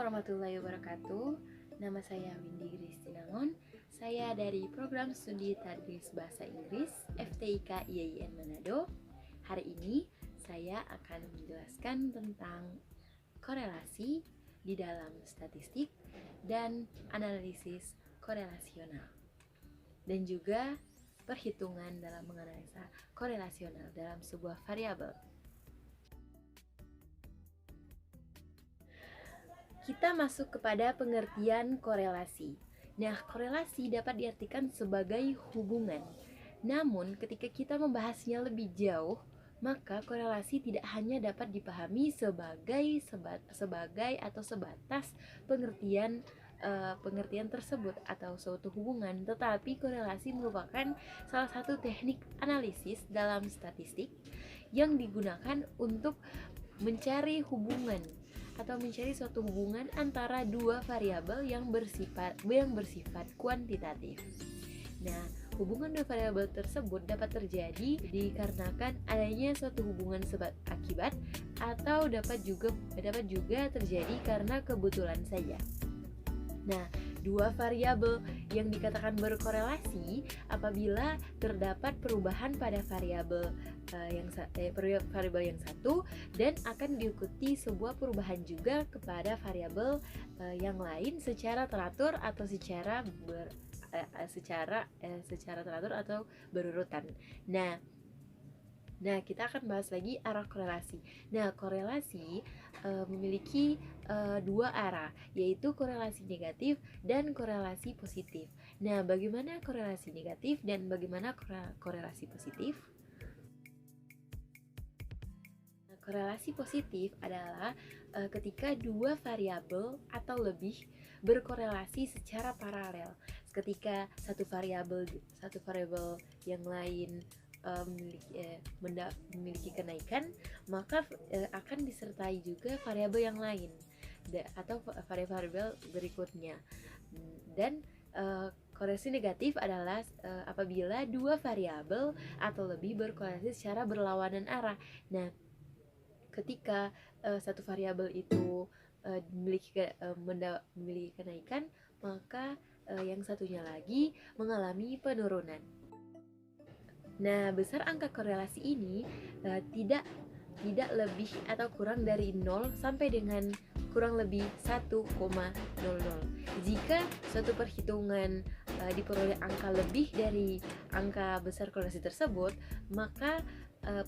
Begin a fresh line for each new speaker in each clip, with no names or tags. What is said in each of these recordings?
warahmatullahi wabarakatuh. Nama saya Windy Kristinangon. Saya dari Program Studi Tadris Bahasa Inggris FTIK IAIN Manado. Hari ini saya akan menjelaskan tentang korelasi di dalam statistik dan analisis korelasional, dan juga perhitungan dalam menganalisa korelasional dalam sebuah variabel. Kita masuk kepada pengertian korelasi. Nah, korelasi dapat diartikan sebagai hubungan. Namun, ketika kita membahasnya lebih jauh, maka korelasi tidak hanya dapat dipahami sebagai sebatas pengertian tersebut atau suatu hubungan, tetapi korelasi merupakan salah satu teknik analisis dalam statistik yang digunakan untuk mencari hubungan atau mencari suatu hubungan antara dua variabel yang bersifat kuantitatif. Nah, hubungan dua variabel tersebut dapat terjadi dikarenakan adanya suatu hubungan sebab akibat, atau dapat juga terjadi karena kebetulan saja. Nah, dua variabel yang dikatakan berkorelasi apabila terdapat perubahan pada variabel yang satu dan akan diikuti sebuah perubahan juga kepada variabel yang lain secara teratur atau secara teratur atau berurutan. Nah, kita akan bahas lagi arah korelasi. Nah, korelasi memiliki dua arah, yaitu korelasi negatif dan korelasi positif. Nah, bagaimana korelasi negatif dan bagaimana korelasi positif? Nah, korelasi positif adalah ketika dua variabel atau lebih berkorelasi secara paralel. Ketika satu variabel yang lain memiliki kenaikan, maka akan disertai juga variabel yang lain atau variabel berikutnya. Dan korelasi negatif adalah apabila dua variabel atau lebih berkorelasi secara berlawanan arah. Nah, ketika satu variabel itu memiliki kenaikan, maka yang satunya lagi mengalami penurunan. Nah, besar angka korelasi ini tidak lebih atau kurang dari 0 sampai dengan kurang lebih 1,00. Jika suatu perhitungan diperoleh angka lebih dari angka besar korelasi tersebut, maka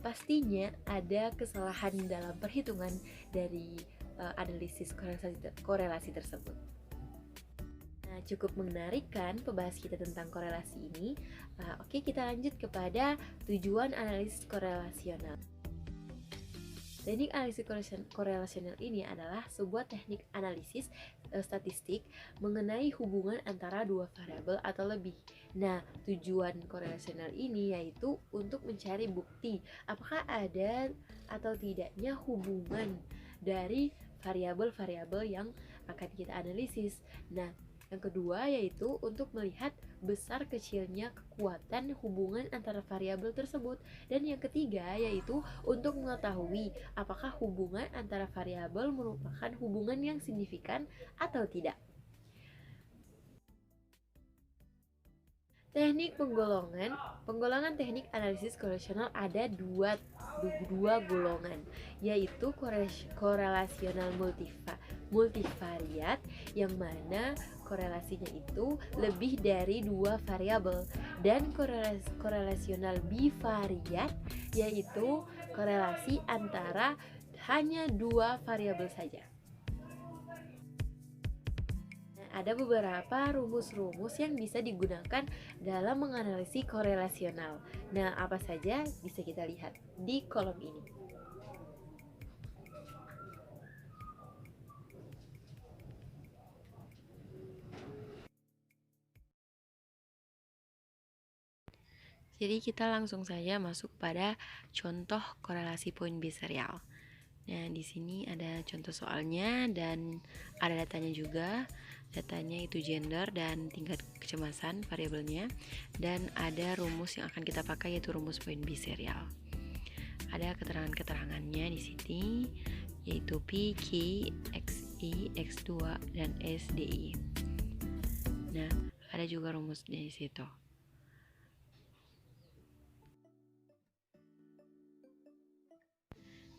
pastinya ada kesalahan dalam perhitungan dari analisis korelasi tersebut. Nah, cukup menarik kan pembahas kita tentang korelasi ini. Oke, kita lanjut kepada tujuan analisis korelasional. Teknik analisis korelasional ini adalah sebuah teknik analisis statistik mengenai hubungan antara dua variabel atau lebih. Nah, tujuan korelasional ini yaitu untuk mencari bukti apakah ada atau tidaknya hubungan dari variabel-variabel yang akan kita analisis. Nah, yang kedua yaitu untuk melihat besar kecilnya kekuatan hubungan antara variabel tersebut. Dan yang ketiga yaitu untuk mengetahui apakah hubungan antara variabel merupakan hubungan yang signifikan atau tidak. Teknik penggolongan teknik analisis korelasional ada dua golongan, yaitu korelasional multivariat yang mana korelasinya itu lebih dari dua variabel, dan korelasional bivariat yaitu korelasi antara hanya dua variabel saja. Ada beberapa rumus-rumus yang bisa digunakan dalam menganalisis korelasional. Nah, apa saja bisa kita lihat di kolom ini. Jadi kita langsung saja masuk pada contoh korelasi point biserial. Nah, di sini ada contoh soalnya dan ada datanya juga. Datanya itu gender dan tingkat kecemasan variabelnya, dan ada rumus yang akan kita pakai yaitu rumus point biserial. Ada keterangan-keterangannya di sini yaitu P, Q, X, Y
SI, X2, dan SDI. Nah, ada juga rumusnya di situ.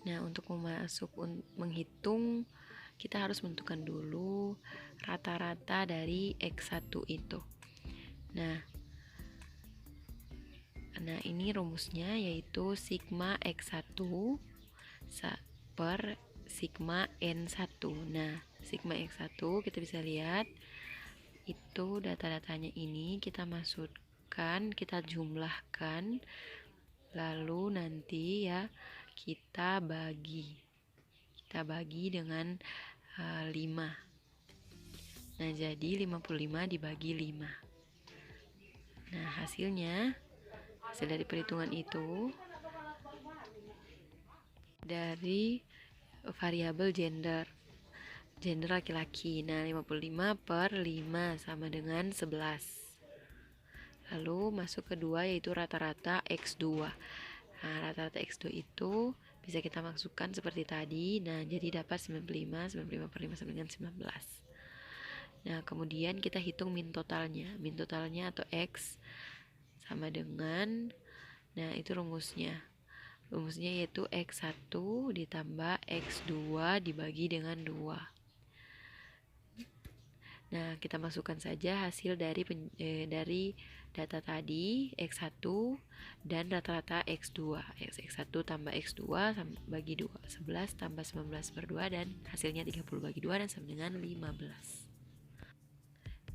Nah, untuk menghitung, kita harus menentukan dulu rata-rata dari X1 itu. Nah, ini rumusnya yaitu sigma X1 per sigma N1. Nah, sigma X1 kita bisa lihat itu data-datanya ini kita masukkan, kita jumlahkan, lalu nanti ya kita bagi dengan 5. Nah, jadi 55 dibagi 5. Nah, hasil dari perhitungan itu dari variabel gender laki-laki. Nah, 55 per 5 sama dengan 11. Lalu masuk kedua yaitu rata-rata X2. Nah, rata-rata X2 itu bisa kita masukkan seperti tadi. Nah, jadi dapat 95 per 5 sama dengan 19. Nah, kemudian kita hitung min totalnya. Min totalnya atau X sama dengan, nah itu rumusnya. Rumusnya yaitu X1 ditambah X2 dibagi dengan 2. Nah, kita masukkan saja hasil dari data tadi, X1 dan rata-rata X2. X1 tambah X2 bagi 2, 11 tambah 19 per 2, dan hasilnya 30 bagi 2 dan sama dengan 15.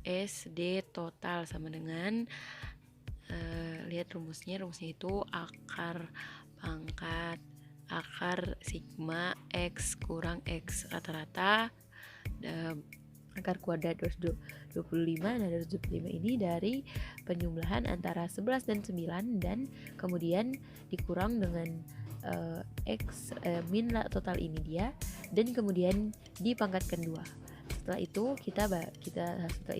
SD total sama dengan, lihat rumusnya itu akar pangkat akar sigma X kurang X rata-rata akar kuadrat 225. Nah, 225 ini dari penjumlahan antara 11 dan 9 dan kemudian dikurang dengan min total ini dia, dan kemudian dipangkatkan 2. Setelah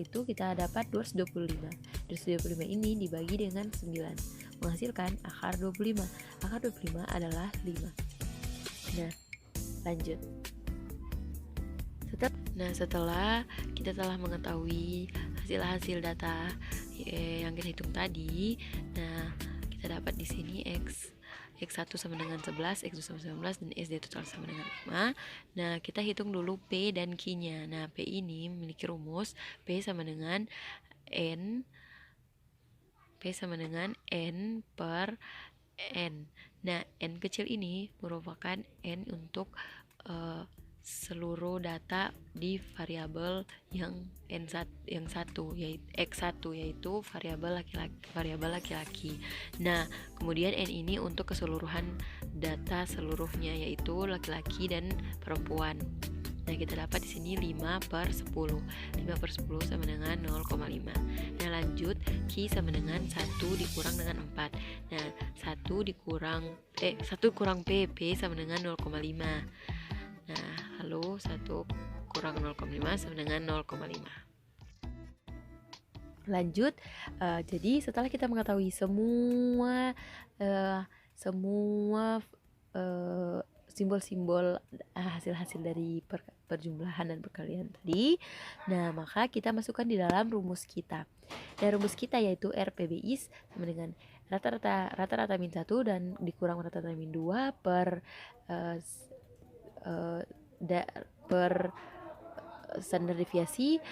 itu kita dapat 225. 225 ini dibagi dengan 9 menghasilkan akar 25. Akar 25 adalah 5. Nah, lanjut. Setelah kita telah mengetahui hasil data yang kita hitung tadi, nah kita dapat di sini X1 sama dengan 11, X2 sama 19, dan SD total sama dengan 5. Nah, kita hitung dulu P dan Q-nya. Nah, P ini memiliki rumus P sama dengan N per N. Nah, N kecil ini merupakan N untuk seluruh data di variabel yang X1 yaitu variabel laki-laki. Nah, kemudian N ini untuk keseluruhan data seluruhnya yaitu laki-laki dan perempuan. Nah, kita dapat di sini 5 per 10. 5 per 10 sama dengan 0,5. Nah, lanjut, Q sama dengan 1 dikurang dengan 4. Nah, 1 kurang P sama dengan 0,5. Nah, lalu 1 kurang 0,5 sama dengan 0,5. Lanjut, jadi setelah kita mengetahui semua simbol-simbol hasil-hasil dari perjumlahan dan perkalian tadi, nah maka kita masukkan di dalam rumus kita. Dan rumus kita yaitu RPBI sama dengan rata-rata min 1 dan dikurang rata-rata min 2 per standar deviasi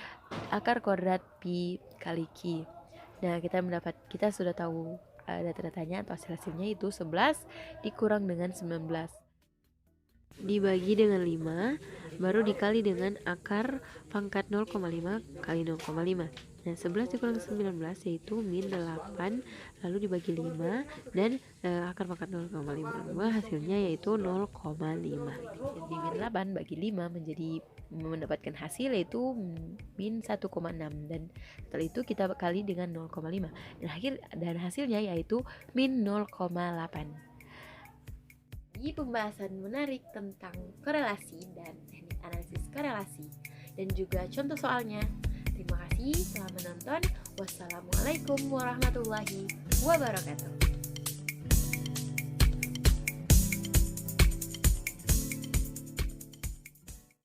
akar kuadrat pi kali Q. Nah, kita sudah tahu data-datanya atau hasilnya itu 11 dikurang dengan 19 dibagi dengan 5 baru dikali dengan akar pangkat 0,5 kali 0,5. Nah, 11 dikurang 19 yaitu min 8 lalu dibagi 5 dan akar pangkat 0,5 hasilnya yaitu 0,5. Jadi min 8 bagi 5 mendapatkan hasil yaitu min 1,6, dan setelah itu kita kali dengan 0,5 dan hasilnya yaitu min 0,8. Di pembahasan menarik tentang korelasi dan teknik analisis korelasi dan juga contoh soalnya. Terima kasih telah menonton. Wassalamualaikum warahmatullahi wabarakatuh.